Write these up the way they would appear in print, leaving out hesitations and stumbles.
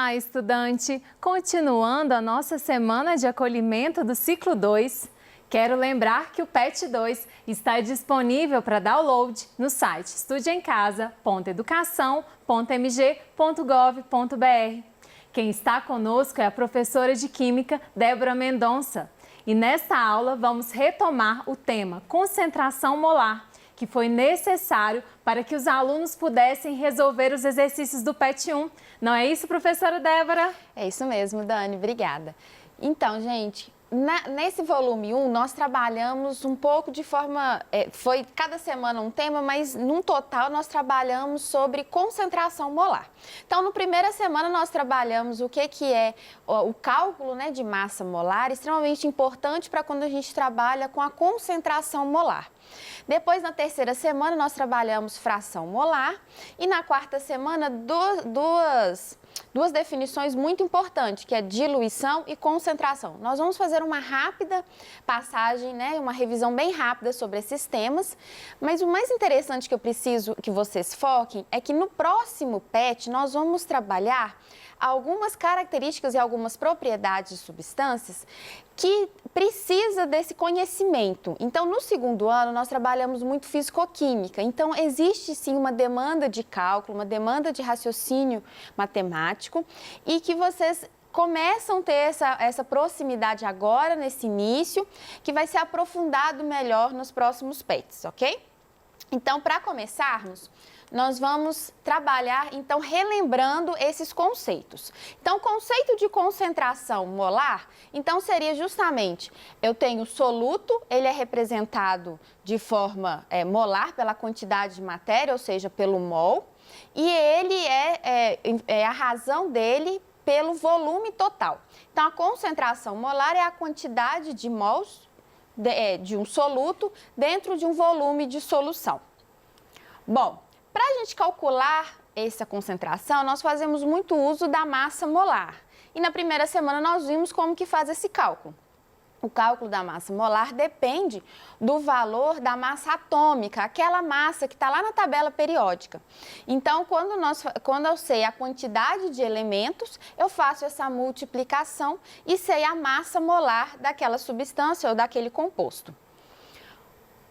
Olá, estudante! Continuando a nossa semana de acolhimento do ciclo 2, quero lembrar que o PET 2 está disponível para download no site estudeemcasa.educação.mg.gov.br. Quem está conosco é a professora de Química, Débora Mendonça. E nesta aula vamos retomar o tema concentração molar, que foi necessário para que os alunos pudessem resolver os exercícios do PET 1. Não é isso, professora Débora? É isso mesmo, Dani, obrigada. Então, gente, nesse volume 1, nós trabalhamos um pouco de forma... foi cada semana um tema, mas num total nós trabalhamos sobre concentração molar. Então, na primeira semana nós trabalhamos o que é o cálculo, né, de massa molar, extremamente importante para quando a gente trabalha com a concentração molar. Depois, na terceira semana, nós trabalhamos fração molar e na quarta semana, duas definições muito importantes, que é diluição e concentração. Nós vamos fazer uma rápida passagem, né, uma revisão bem rápida sobre esses temas, mas o mais interessante que eu preciso que vocês foquem é que no próximo PET nós vamos trabalhar algumas características e algumas propriedades de substâncias que precisa desse conhecimento. Então, no segundo ano, nós trabalhamos muito físico-química. Então, existe sim uma demanda de cálculo, uma demanda de raciocínio matemático e que vocês começam a ter essa proximidade agora, nesse início, que vai ser aprofundado melhor nos próximos PETs, ok? Então, para começarmos, nós vamos trabalhar, então, relembrando esses conceitos. Então, o conceito de concentração molar, então, seria justamente, eu tenho o soluto, ele é representado de forma molar pela quantidade de matéria, ou seja, pelo mol, e ele a razão dele pelo volume total. Então, a concentração molar é a quantidade de mols de um soluto dentro de um volume de solução. Bom, para a gente calcular essa concentração, nós fazemos muito uso da massa molar. E na primeira semana nós vimos como que faz esse cálculo. O cálculo da massa molar depende do valor da massa atômica, aquela massa que está lá na tabela periódica. Então, quando eu sei a quantidade de elementos, eu faço essa multiplicação e sei a massa molar daquela substância ou daquele composto.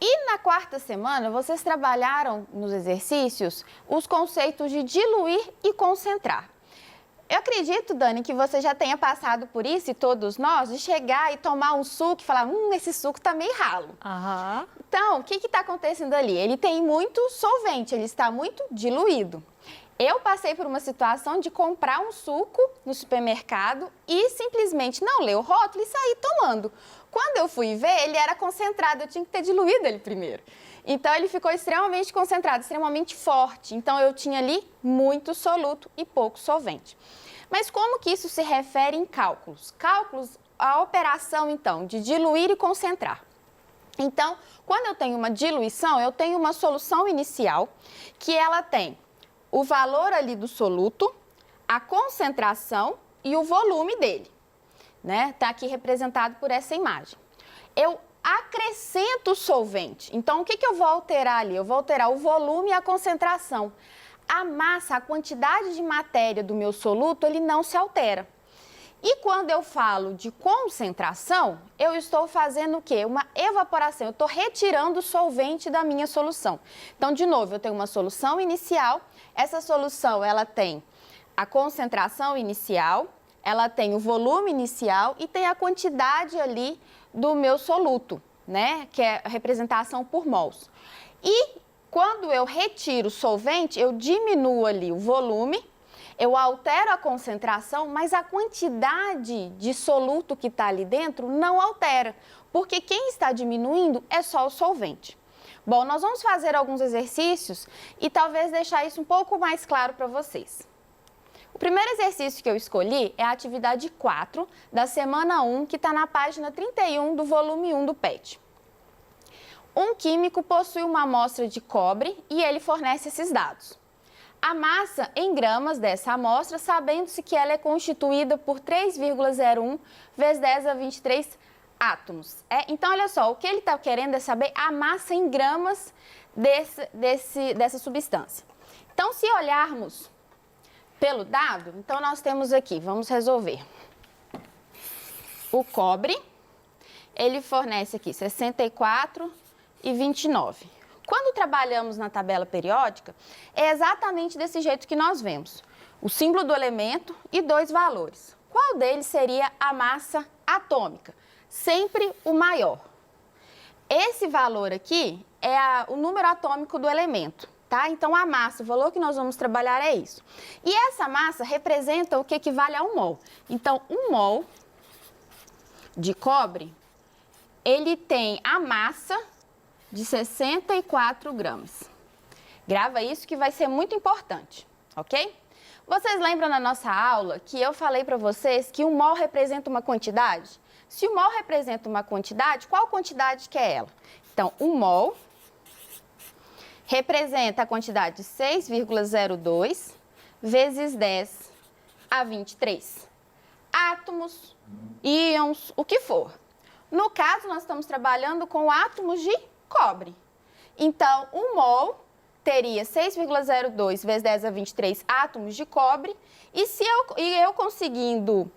E na quarta semana, vocês trabalharam nos exercícios os conceitos de diluir e concentrar. Eu acredito, Dani, que você já tenha passado por isso, e todos nós, de chegar e tomar um suco e falar, esse suco tá meio ralo. Aham. Então, o que está acontecendo ali? Ele tem muito solvente, ele está muito diluído. Eu passei por uma situação de comprar um suco no supermercado e simplesmente não ler o rótulo e sair tomando. Quando eu fui ver, ele era concentrado, eu tinha que ter diluído ele primeiro. Então, ele ficou extremamente concentrado, extremamente forte. Então, eu tinha ali muito soluto e pouco solvente. Mas como que isso se refere em cálculos? Cálculos, a operação, então, de diluir e concentrar. Então, quando eu tenho uma diluição, eu tenho uma solução inicial que ela tem o valor ali do soluto, a concentração e o volume dele, né? Está aqui representado por essa imagem. Eu acrescento o solvente. Então, o que eu vou alterar ali? Eu vou alterar o volume e a concentração. A massa, a quantidade de matéria do meu soluto, ele não se altera. E quando eu falo de concentração, eu estou fazendo o quê? Uma evaporação. Eu estou retirando o solvente da minha solução. Então, de novo, eu tenho uma solução inicial. Essa solução, ela tem a concentração inicial, ela tem o volume inicial e tem a quantidade ali do meu soluto, né? Que é a representação por mols. E quando eu retiro o solvente, eu diminuo ali o volume, eu altero a concentração, mas a quantidade de soluto que está ali dentro não altera, porque quem está diminuindo é só o solvente. Bom, nós vamos fazer alguns exercícios e talvez deixar isso um pouco mais claro para vocês. O primeiro exercício que eu escolhi é a atividade 4 da semana 1, que está na página 31 do volume 1 do PET. Um químico possui uma amostra de cobre e ele fornece esses dados. A massa em gramas dessa amostra, sabendo-se que ela é constituída por 3,01 vezes 10 a 23 átomos. Então, olha só, o que ele está querendo é saber a massa em gramas dessa substância. Então, se olharmos pelo dado, então nós temos aqui, vamos resolver. O cobre, ele fornece aqui 64 e 29. Quando trabalhamos na tabela periódica, é exatamente desse jeito que nós vemos. O símbolo do elemento e 2 valores. Qual deles seria a massa atômica? Sempre o maior. Esse valor aqui é o número atômico do elemento, tá? Então, a massa, o valor que nós vamos trabalhar é isso. E essa massa representa o que equivale a 1 mol. Então, 1 mol de cobre, ele tem a massa de 64 gramas. Grava isso que vai ser muito importante, ok? Vocês lembram na nossa aula que eu falei para vocês que 1 mol representa uma quantidade? Se 1 mol representa uma quantidade, qual quantidade que é ela? Então, 1 mol representa a quantidade de 6,02 vezes 10 a 23. Átomos, íons, o que for. No caso, nós estamos trabalhando com átomos de cobre. Então, 1 mol teria 6,02 vezes 10 a 23 átomos de cobre. E se eu conseguindo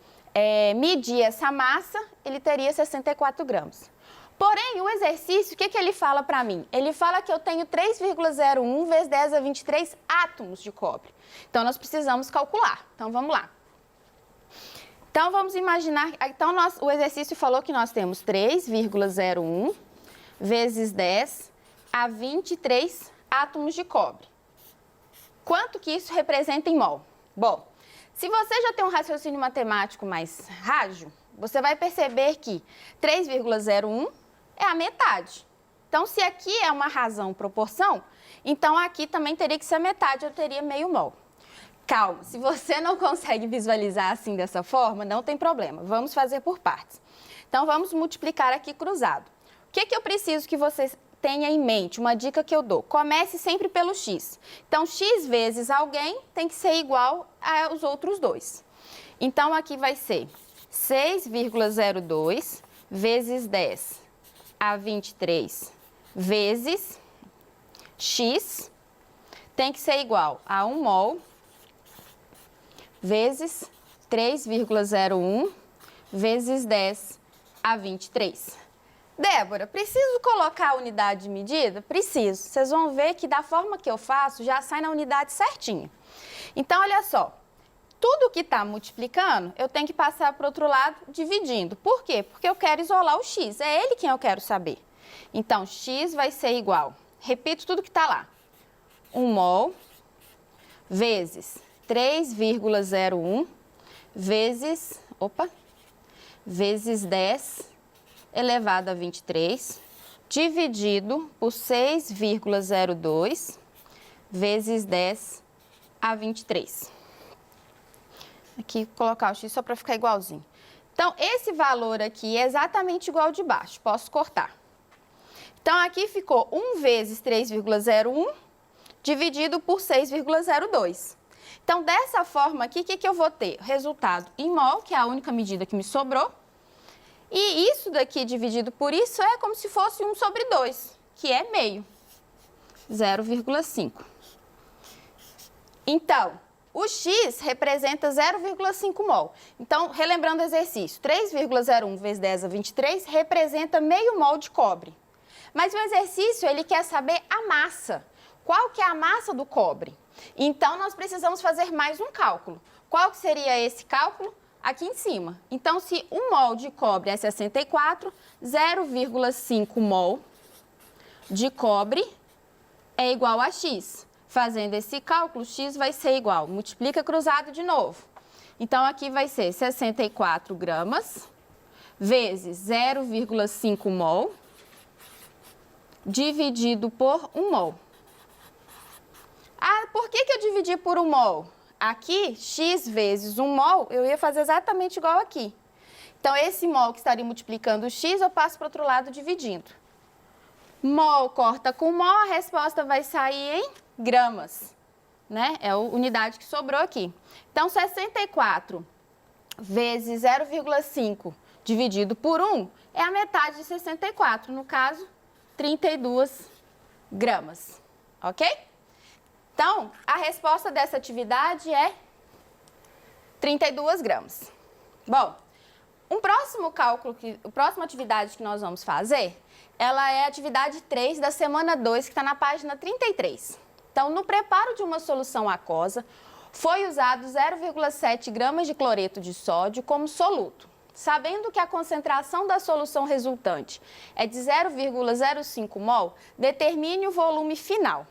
medir essa massa, ele teria 64 gramas. Porém, o exercício, o que ele fala para mim? Ele fala que eu tenho 3,01 vezes 10 a 23 átomos de cobre. Então, nós precisamos calcular. Então, vamos lá. Então, vamos imaginar... Então, o exercício falou que nós temos 3,01 vezes 10 a 23 átomos de cobre. Quanto que isso representa em mol? Bom, se você já tem um raciocínio matemático mais rádio, você vai perceber que 3,01 é a metade. Então, se aqui é uma razão proporção, então aqui também teria que ser a metade, eu teria meio mol. Calma, se você não consegue visualizar assim dessa forma, não tem problema. Vamos fazer por partes. Então, vamos multiplicar aqui cruzado. O que eu preciso que vocês tenham em mente? Uma dica que eu dou. Comece sempre pelo x. Então, x vezes alguém tem que ser igual aos outros dois. Então, aqui vai ser 6,02 vezes 10 a 23 vezes x tem que ser igual a 1 mol vezes 3,01 vezes 10 a 23. Débora, preciso colocar a unidade de medida? Preciso. Vocês vão ver que da forma que eu faço, já sai na unidade certinho. Então, olha só. Tudo que está multiplicando, eu tenho que passar para o outro lado dividindo. Por quê? Porque eu quero isolar o x. É ele quem eu quero saber. Então, x vai ser igual. Repito tudo que está lá. 1 mol vezes 3,01 vezes, vezes 10 elevado a 23, dividido por 6,02 vezes 10 a 23. Aqui, colocar o x só para ficar igualzinho. Então, esse valor aqui é exatamente igual ao de baixo. Posso cortar. Então, aqui ficou 1 vezes 3,01 dividido por 6,02. Então, dessa forma aqui, o que eu vou ter? Resultado em mol, que é a única medida que me sobrou. E isso daqui dividido por isso é como se fosse 1 sobre 2, que é meio. 0,5. Então, o x representa 0,5 mol. Então, relembrando o exercício, 3,01 vezes 10 a 23 representa meio mol de cobre. Mas o exercício, ele quer saber a massa. Qual que é a massa do cobre? Então, nós precisamos fazer mais um cálculo. Qual que seria esse cálculo? Aqui em cima. Então, se 1 mol de cobre é 64, 0,5 mol de cobre é igual a x. Fazendo esse cálculo, x vai ser igual. Multiplica cruzado de novo. Então, aqui vai ser 64 gramas vezes 0,5 mol dividido por 1 mol. Ah, por que eu dividi por 1 mol? Aqui, x vezes 1 mol, eu ia fazer exatamente igual aqui. Então, esse mol que estaria multiplicando o x, eu passo para o outro lado dividindo. Mol corta com mol, a resposta vai sair em gramas, né? É a unidade que sobrou aqui. Então, 64 vezes 0,5 dividido por 1 é a metade de 64, no caso, 32 gramas, ok? Então, a resposta dessa atividade é 32 gramas. Bom, a próxima atividade que nós vamos fazer, ela é a atividade 3 da semana 2, que está na página 33. Então, no preparo de uma solução aquosa, foi usado 0,7 gramas de cloreto de sódio como soluto. Sabendo que a concentração da solução resultante é de 0,05 mol, determine o volume final.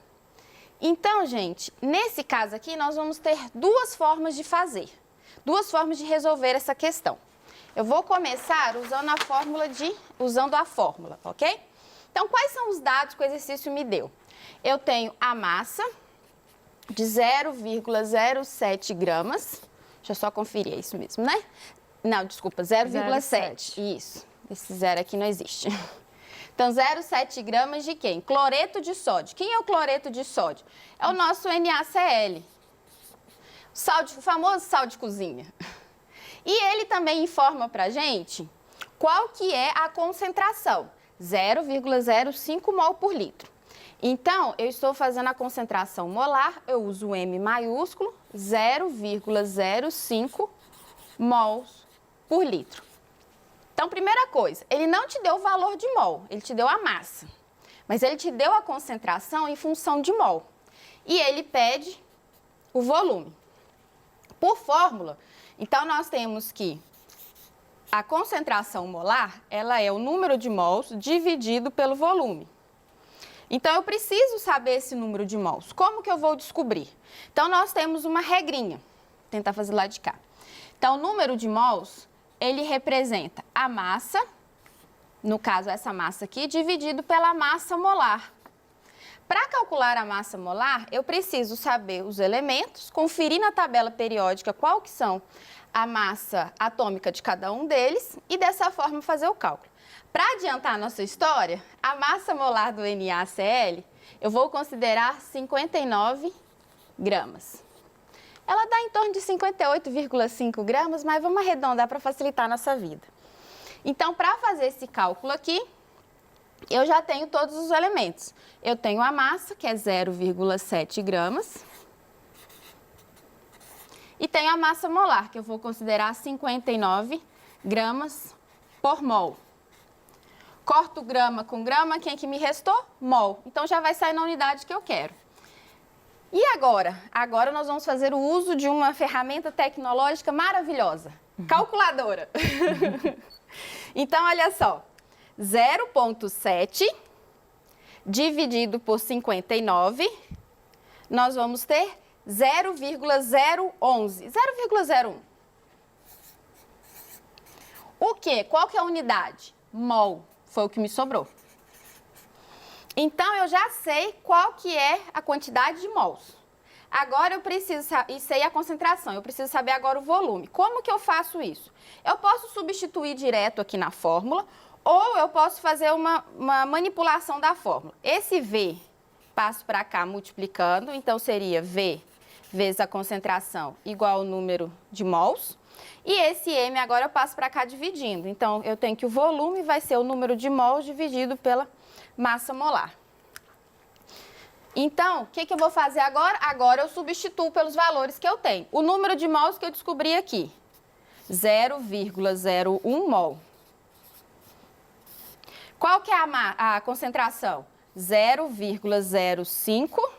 Então, gente, nesse caso aqui, nós vamos ter duas formas de fazer, duas formas de resolver essa questão. Eu vou começar usando a fórmula, ok? Então, quais são os dados que o exercício me deu? Eu tenho a massa de 0,07 gramas. Deixa eu só conferir, é isso mesmo, né? Não, desculpa, 0,7. Isso, esse zero aqui não existe. Então, 0,7 gramas de quem? Cloreto de sódio. Quem é o cloreto de sódio? É o nosso NaCl, o famoso sal de cozinha. E ele também informa pra gente qual que é a concentração, 0,05 mol por litro. Então, eu estou fazendo a concentração molar, eu uso o M maiúsculo, 0,05 mols por litro. Então, primeira coisa, ele não te deu o valor de mol, ele te deu a massa, mas ele te deu a concentração em função de mol. E ele pede o volume. Por fórmula, então nós temos que a concentração molar, ela é o número de mols dividido pelo volume. Então, eu preciso saber esse número de mols. Como que eu vou descobrir? Então, nós temos uma regrinha. Vou tentar fazer lá de cá. Então, o número de mols, ele representa a massa, no caso, essa massa aqui, dividido pela massa molar. Para calcular a massa molar, eu preciso saber os elementos, conferir na tabela periódica qual que são a massa atômica de cada um deles e, dessa forma, fazer o cálculo. Para adiantar a nossa história, a massa molar do NaCl, eu vou considerar 59 gramas. Ela dá em torno de 58,5 gramas, mas vamos arredondar para facilitar a nossa vida. Então, para fazer esse cálculo aqui, eu já tenho todos os elementos. Eu tenho a massa, que é 0,7 gramas. E tenho a massa molar, que eu vou considerar 59 gramas por mol. Corto grama com grama, quem que me restou? Mol. Então, já vai sair na unidade que eu quero. E agora? Agora nós vamos fazer o uso de uma ferramenta tecnológica maravilhosa. Calculadora. Então, olha só. 0,7 dividido por 59, nós vamos ter 0,011. 0,01. O quê? Qual que é a unidade? Mol. Foi o que me sobrou. Então, eu já sei qual que é a quantidade de mols. Agora, eu preciso e sei a concentração. Eu preciso saber agora o volume. Como que eu faço isso? Eu posso substituir direto aqui na fórmula ou eu posso fazer uma manipulação da fórmula. Esse V, passo para cá multiplicando. Então, seria V vezes a concentração igual ao número de mols. E esse M agora eu passo para cá dividindo. Então, eu tenho que o volume vai ser o número de mols dividido pela massa molar. Então, o que eu vou fazer agora? Agora eu substituo pelos valores que eu tenho. O número de mols que eu descobri aqui, 0,01 mol. Qual que é a concentração? 0,05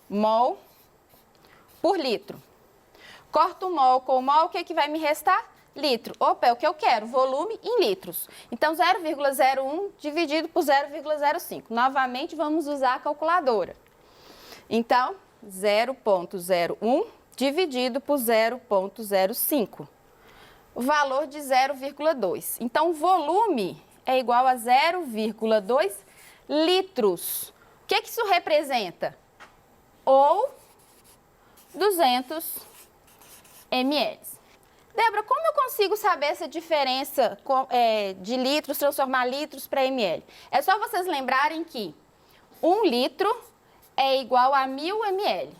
mol por litro. Corto mol com mol, o que vai me restar? Litro. Opa, é o que eu quero, volume em litros. Então, 0,01 dividido por 0,05. Novamente, vamos usar a calculadora. Então, 0,01 dividido por 0,05. O valor de 0,2. Então, o volume é igual a 0,2 litros. O que isso representa? Ou 200 ml. Débora, como eu consigo saber essa diferença de litros, transformar litros para ml? É só vocês lembrarem que 1 litro é igual a 1000 ml.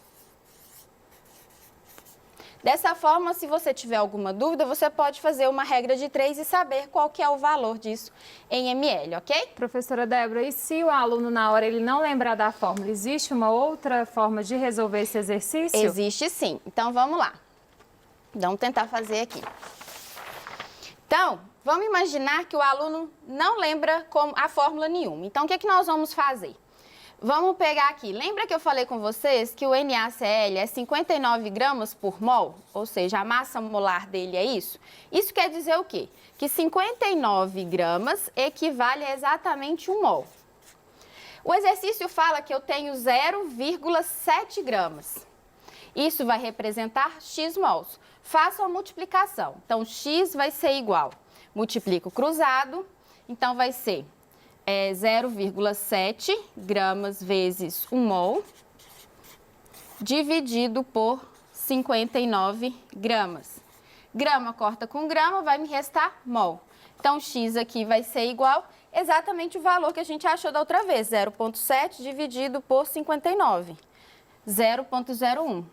Dessa forma, se você tiver alguma dúvida, você pode fazer uma regra de 3 e saber qual que é o valor disso em ml, ok? Professora Débora, e se o aluno na hora ele não lembrar da fórmula, existe uma outra forma de resolver esse exercício? Existe sim. Então, vamos lá. Vamos tentar fazer aqui. Então, vamos imaginar que o aluno não lembra a fórmula nenhuma. Então, o que nós vamos fazer? Vamos pegar aqui. Lembra que eu falei com vocês que o NaCl é 59 gramas por mol? Ou seja, a massa molar dele é isso? Isso quer dizer o quê? Que 59 gramas equivale a exatamente 1 mol. O exercício fala que eu tenho 0,7 gramas. Isso vai representar x mols. Faço a multiplicação. Então, x vai ser igual. Multiplico cruzado, então vai ser 0,7 gramas vezes 1 mol, dividido por 59 gramas. Grama corta com grama, vai me restar mol. Então, x aqui vai ser igual exatamente o valor que a gente achou da outra vez, 0,7 dividido por 59, 0,01.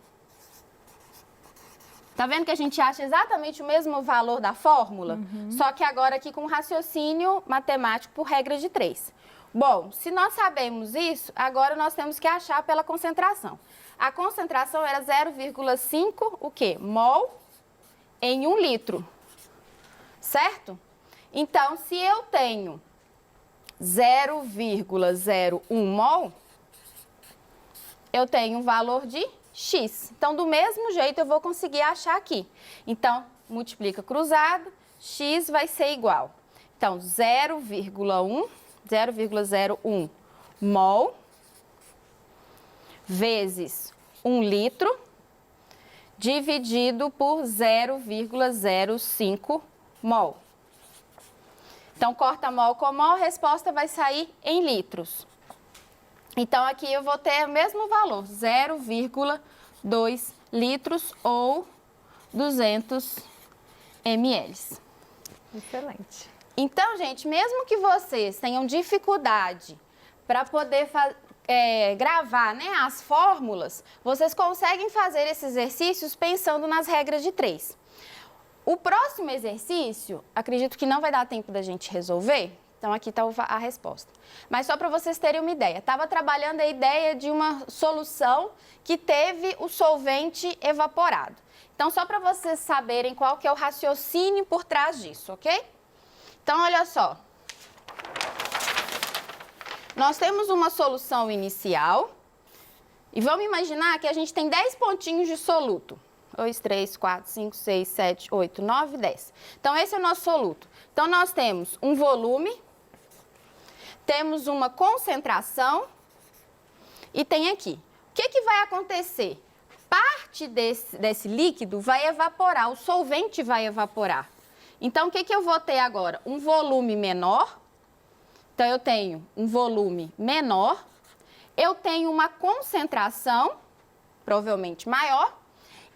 Tá vendo que a gente acha exatamente o mesmo valor da fórmula? Só que agora aqui com raciocínio matemático por regra de 3. Bom, se nós sabemos isso, agora nós temos que achar pela concentração. A concentração era 0,5, o quê? Mol em 1 litro, certo? Então, se eu tenho 0,01 mol, eu tenho um valor de x. Então, do mesmo jeito, eu vou conseguir achar aqui. Então, multiplica cruzado, x vai ser igual. Então, 0,01 mol vezes 1 litro dividido por 0,05 mol. Então, corta mol com mol, a resposta vai sair em litros. Então, aqui eu vou ter o mesmo valor, 0,2 litros ou 200 ml. Excelente. Então, gente, mesmo que vocês tenham dificuldade para poder gravar, né, as fórmulas, vocês conseguem fazer esses exercícios pensando nas regras de 3. O próximo exercício, acredito que não vai dar tempo da gente resolver. Então, aqui está a resposta. Mas só para vocês terem uma ideia, estava trabalhando a ideia de uma solução que teve o solvente evaporado. Então, só para vocês saberem qual que é o raciocínio por trás disso, ok? Então, olha só. Nós temos uma solução inicial e vamos imaginar que a gente tem 10 pontinhos de soluto. 2, 3, 4, 5, 6, 7, 8, 9, 10. Então, esse é o nosso soluto. Então, nós temos um volume, temos uma concentração e tem aqui. O que vai acontecer? Parte desse líquido vai evaporar, o solvente vai evaporar. Então, o que eu vou ter agora? Um volume menor. Então, eu tenho um volume menor. Eu tenho uma concentração, provavelmente maior.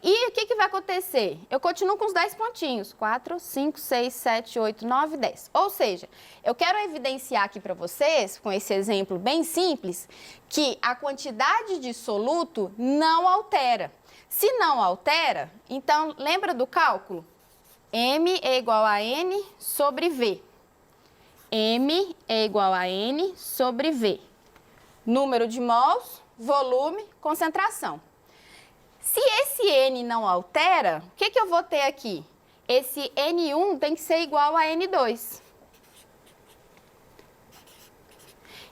E o que vai acontecer? Eu continuo com os 10 pontinhos. 4, 5, 6, 7, 8, 9, 10. Ou seja, eu quero evidenciar aqui para vocês, com esse exemplo bem simples, que a quantidade de soluto não altera. Se não altera, então lembra do cálculo? M é igual a N sobre V. M é igual a N sobre V. Número de mols, volume, concentração. Se esse N não altera, o que eu vou ter aqui? Esse N1 tem que ser igual a N2.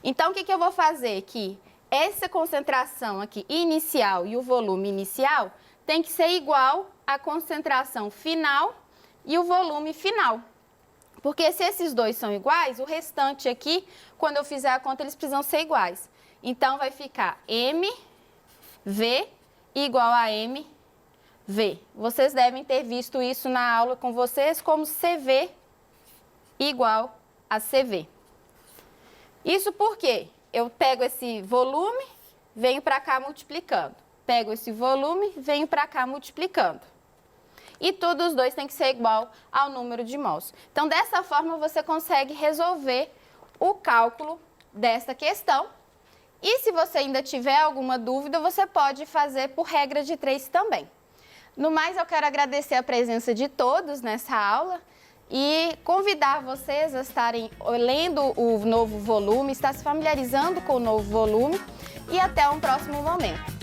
Então, o que eu vou fazer aqui? Essa concentração aqui inicial e o volume inicial tem que ser igual à concentração final e o volume final. Porque se esses dois são iguais, o restante aqui, quando eu fizer a conta, eles precisam ser iguais. Então, vai ficar MV igual a MV. Vocês devem ter visto isso na aula com vocês como CV igual a CV. Isso porque eu pego esse volume, venho para cá multiplicando. Pego esse volume, venho para cá multiplicando. E todos os dois têm que ser igual ao número de mols. Então, dessa forma, você consegue resolver o cálculo dessa questão. E se você ainda tiver alguma dúvida, você pode fazer por regra de 3 também. No mais, eu quero agradecer a presença de todos nessa aula e convidar vocês a estarem lendo o novo volume, estar se familiarizando com o novo volume e até um próximo momento.